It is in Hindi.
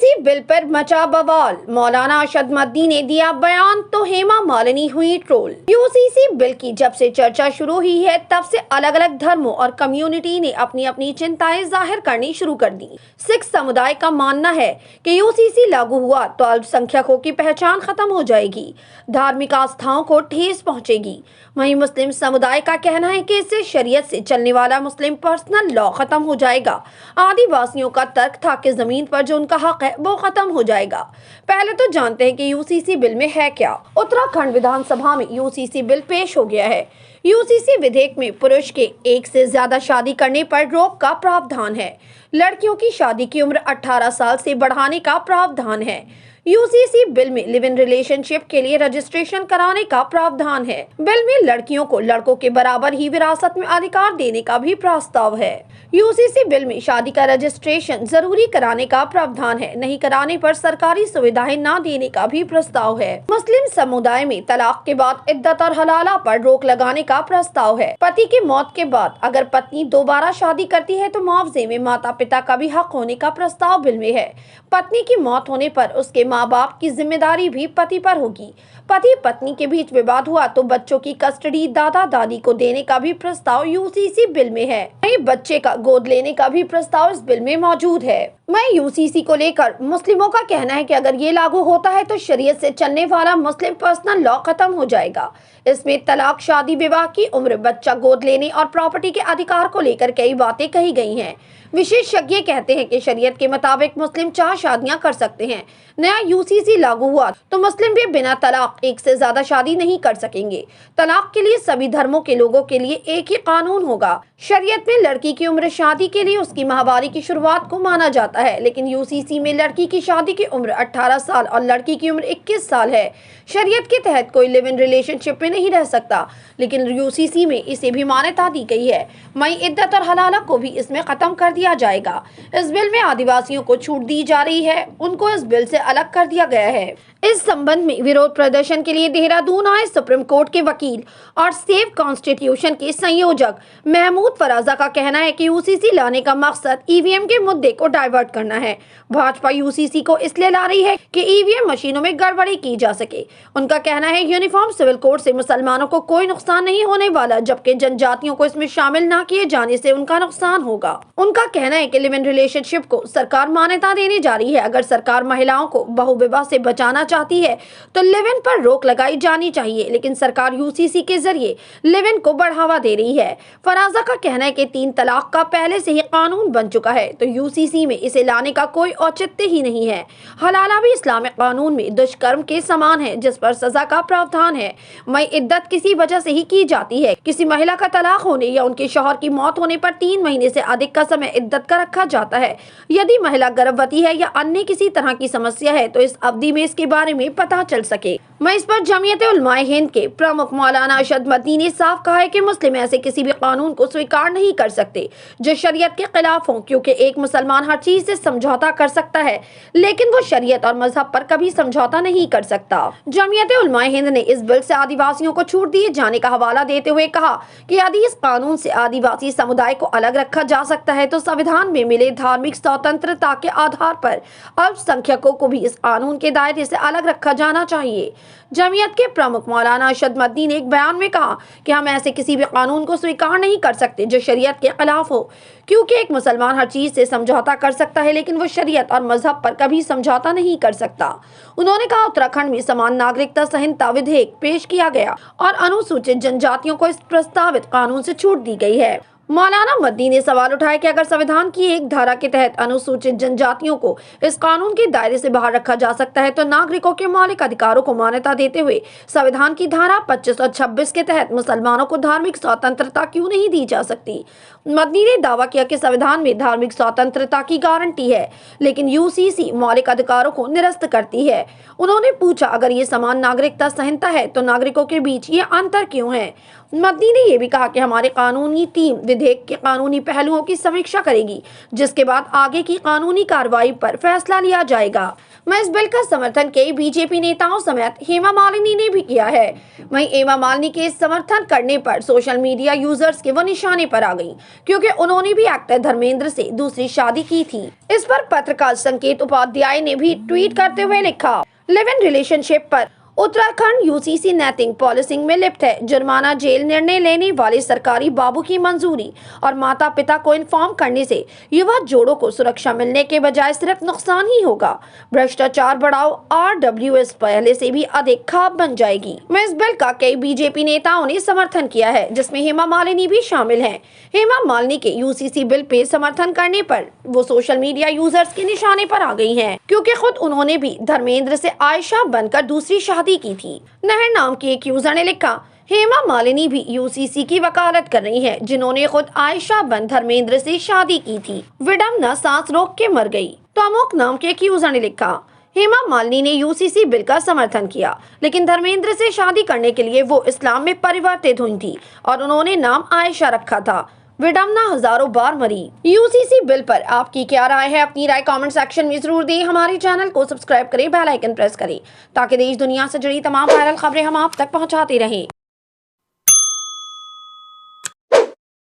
यूसीसी बिल पर मचा बवाल, मौलाना अशद मद्दी ने दिया बयान तो हेमा मालिनी हुई ट्रोल। यूसीसी बिल की जब से चर्चा शुरू हुई है तब से अलग अलग धर्मों और कम्युनिटी ने अपनी अपनी चिंताएं जाहिर करनी शुरू कर दी। सिख समुदाय का मानना है कि यूसीसी लागू हुआ तो अल्पसंख्यकों की पहचान खत्म हो जाएगी, धार्मिक आस्थाओं को ठेस पहुंचेगी। वहीं मुस्लिम समुदाय का कहना है कि इससे शरीयत से चलने वाला मुस्लिम पर्सनल लॉ खत्म हो जाएगा। आदिवासियों का तर्क था कि जमीन पर जो उनका हक है वो खत्म हो जाएगा। पहले तो जानते हैं कि यूसीसी बिल में है क्या। उत्तराखंड विधानसभा में यूसीसी बिल पेश हो गया है। यूसीसी विधेयक में पुरुष के एक से ज्यादा शादी करने पर रोक का प्रावधान है। लड़कियों की शादी की उम्र 18 साल से बढ़ाने का प्रावधान है। यूसीसी बिल में लिव इन रिलेशनशिप के लिए रजिस्ट्रेशन कराने का प्रावधान है। बिल में लड़कियों को लड़कों के बराबर ही विरासत में अधिकार देने का भी प्रस्ताव है। यूसीसी बिल में शादी का रजिस्ट्रेशन जरूरी कराने का प्रावधान है, नहीं कराने पर सरकारी सुविधाएं न देने का भी प्रस्ताव है। मुस्लिम समुदाय में तलाक के बाद इद्दत और हलाला पर रोक लगाने का प्रस्ताव है। पति की मौत के बाद अगर पत्नी दोबारा शादी करती है तो मुआवजे में माता पिता का भी हक होने का प्रस्ताव बिल में है। पत्नी की मौत होने पर उसके माँ बाप की जिम्मेदारी भी पति पर होगी। पति पत्नी के बीच विवाद हुआ तो बच्चों की कस्टडी दादा दादी को देने का भी प्रस्ताव यूसीसी बिल में है। वहीं बच्चे का गोद लेने का भी प्रस्ताव इस बिल में मौजूद है। वहीं यूसीसी को लेकर मुस्लिमों का कहना है कि अगर ये लागू होता है तो शरीयत से चलने वाला मुस्लिम पर्सनल लॉ खत्म हो जाएगा। इसमें तलाक, शादी विवाह की उम्र, बच्चा गोद लेने और प्रॉपर्टी के अधिकार को लेकर कई बातें कही गई हैं। विशेषज्ञ कहते हैं कि शरीयत के मुताबिक मुस्लिम 4 शादियां कर सकते हैं। नया यूसीसी लागू हुआ तो मुस्लिम भी बिना तलाक एक से ज्यादा शादी नहीं कर सकेंगे। तलाक के लिए सभी धर्मों के लोगों के लिए एक ही कानून होगा। शरीयत में लड़की की उम्र शादी के लिए उसकी माहवारी की शुरुआत को माना जाता है, लेकिन यूसीसी में लड़की की शादी की उम्र 18 साल और लड़की की उम्र 21 साल है। शरीयत के तहत कोई लिव इन रिलेशनशिप में नहीं रह सकता, लेकिन यूसीसी में इसे भी मान्यता दी गई है। वहीं इद्दत और हलाला को भी इसमें खत्म कर दिया जाएगा। इस बिल में आदिवासियों को छूट दी जा रही है, उनको इस बिल से अलग कर दिया गया है। इस संबंध में विरोध प्रदर्शन के लिए देहरादून आए सुप्रीम कोर्ट के वकील और सेव कॉन्स्टिट्यूशन के संयोजक महमूद फराजा का कहना है कि यूसीसी लाने का मकसद ईवीएम के मुद्दे को डाइवर्ट करना है। भाजपा यूसीसी को इसलिए ला रही है कि ईवीएम मशीनों में गड़बड़ी की जा सके। उनका कहना है यूनिफॉर्म सिविल कोड से मुसलमानों को कोई नुकसान नहीं होने वाला, जबकि जनजातियों को इसमें शामिल न किए जाने से उनका नुकसान होगा। उनका कहना है कि लिव इन रिलेशनशिप को सरकार मान्यता देने जा रही है। अगर सरकार महिलाओं को बहुविवाह से बचाना चाहती है तो लिव इन पर रोक लगाई जानी चाहिए, लेकिन सरकार यूसीसी के जरिए लिव इन को बढ़ावा दे रही है। फराजा का कहना है कि 3 तलाक का पहले से ही कानून बन चुका है, तो यूसीसी में इसे लाने का कोई औचित्य ही नहीं है। हलाला भी इस्लामिक कानून में दुष्कर्म के समान है, जिस पर सजा का प्रावधान है। वहीं इद्दत किसी वजह से ही की जाती है। किसी महिला का तलाक होने या उनके शौहर की मौत होने पर 3 महीने से अधिक का समय इद्दत का रखा जाता है। यदि महिला गर्भवती है या अन्य किसी तरह की समस्या है तो इस अवधि में इसके बारे में पता चल सके। मैं इस पर जमीयत उलमाए हिंद के प्रमुख मौलाना अशद मद्दी ने साफ कहा है कि मुस्लिम ऐसे किसी भी कानून को स्वीकार नहीं कर सकते जो शरीयत के खिलाफ हो, क्योंकि एक मुसलमान हर चीज से समझौता कर सकता है लेकिन वो शरीयत और मजहब पर कभी समझौता नहीं कर सकता। जमीयत उलमाए हिंद ने इस बिल से आदिवासियों को छूट दिए जाने का हवाला देते हुए कहा कि यदि इस कानून से आदिवासी समुदाय को अलग रखा जा सकता है तो संविधान में मिले धार्मिक स्वतंत्रता के आधार पर अल्पसंख्यकों को भी इस कानून के दायरे से अलग रखा जाना चाहिए। जमीयत के प्रमुख मौलाना अशद मद्दी ने एक बयान में कहा कि हम ऐसे किसी भी कानून को स्वीकार नहीं कर सकते जो शरीयत के खिलाफ हो, क्योंकि एक मुसलमान हर चीज से समझौता कर सकता है लेकिन वो शरीयत और मजहब पर कभी समझौता नहीं कर सकता। उन्होंने कहा उत्तराखंड में समान नागरिकता संहिता विधेयक पेश किया गया और अनुसूचित जनजातियों को इस प्रस्तावित कानून से छूट दी गई है। मौलाना मद्दी ने सवाल उठाया कि अगर संविधान की एक धारा के तहत अनुसूचित जनजातियों को इस कानून के दायरे से बाहर रखा जा सकता है तो नागरिकों के मौलिक अधिकारों को मान्यता देते हुए संविधान की धारा 25 और 26 के तहत मुसलमानों को धार्मिक स्वतंत्रता क्यों नहीं दी जा सकती। मद्दी ने दावा किया कि संविधान में धार्मिक स्वतंत्रता की गारंटी है लेकिन यूसीसी मौलिक अधिकारों को निरस्त करती है। उन्होंने पूछा अगर ये समान नागरिकता संहिता है तो नागरिकों के बीच ये अंतर क्यों है। मद्दी ने यह भी कहा कि हमारे कानूनी टीम विधेयक के कानूनी पहलुओं की समीक्षा करेगी, जिसके बाद आगे की कानूनी कार्रवाई पर फैसला लिया जाएगा। मैं इस बिल का समर्थन कई बीजेपी नेताओं समेत हेमा मालिनी ने भी किया है। वहीं हेमा मालिनी के इस समर्थन करने पर सोशल मीडिया यूजर्स के वो निशाने पर आ गई, क्योंकि उन्होंने भी एक्टर धर्मेंद्र से दूसरी शादी की थी। इस पर पत्रकार संकेत उपाध्याय ने भी ट्वीट करते हुए लिखा, लिव इन रिलेशनशिप पर उत्तराखंड यूसीसी नैतिक पॉलिसिंग में लिप्त है। जुर्माना जेल निर्णय लेने वाले सरकारी बाबू की मंजूरी और माता पिता को इन्फॉर्म करने से युवा जोड़ों को सुरक्षा मिलने के बजाय सिर्फ नुकसान ही होगा। भ्रष्टाचार बढ़ाओ RWS पहले से भी अधिक खाप बन जाएगी। मैं इस बिल का कई बीजेपी नेताओं ने समर्थन किया है, जिसमें हेमा मालिनी भी शामिल है। हेमा मालिनी के यूसीसी बिल पे समर्थन करने पर वो सोशल मीडिया यूजर्स के निशाने पर आ गई हैं, क्योंकि खुद उन्होंने भी धर्मेंद्र से आयशा बनकर दूसरी शादी की थी। नहर नाम की एक यूजर ने लिखा, हेमा मालिनी भी यूसीसी की वकालत कर रही हैं, जिन्होंने खुद आयशा बन धर्मेंद्र से शादी की थी। विडम्बना सांस रोक के मर गई। तो अमोक नाम के एक यूजर ने लिखा, हेमा मालिनी ने यूसीसी बिल का समर्थन किया, लेकिन धर्मेंद्र से शादी करने के लिए वो इस्लाम में परिवर्तित हुई थी और उन्होंने नाम आयशा रखा था। विडम्बना हजारों बार मरी। यूसीसी बिल पर आपकी क्या राय है? अपनी राय कमेंट सेक्शन में जरूर दें। हमारे चैनल को सब्सक्राइब करें, बेल आइकन प्रेस करें, ताकि देश दुनिया से जुड़ी तमाम वायरल खबरें हम आप तक पहुंचाते रहें।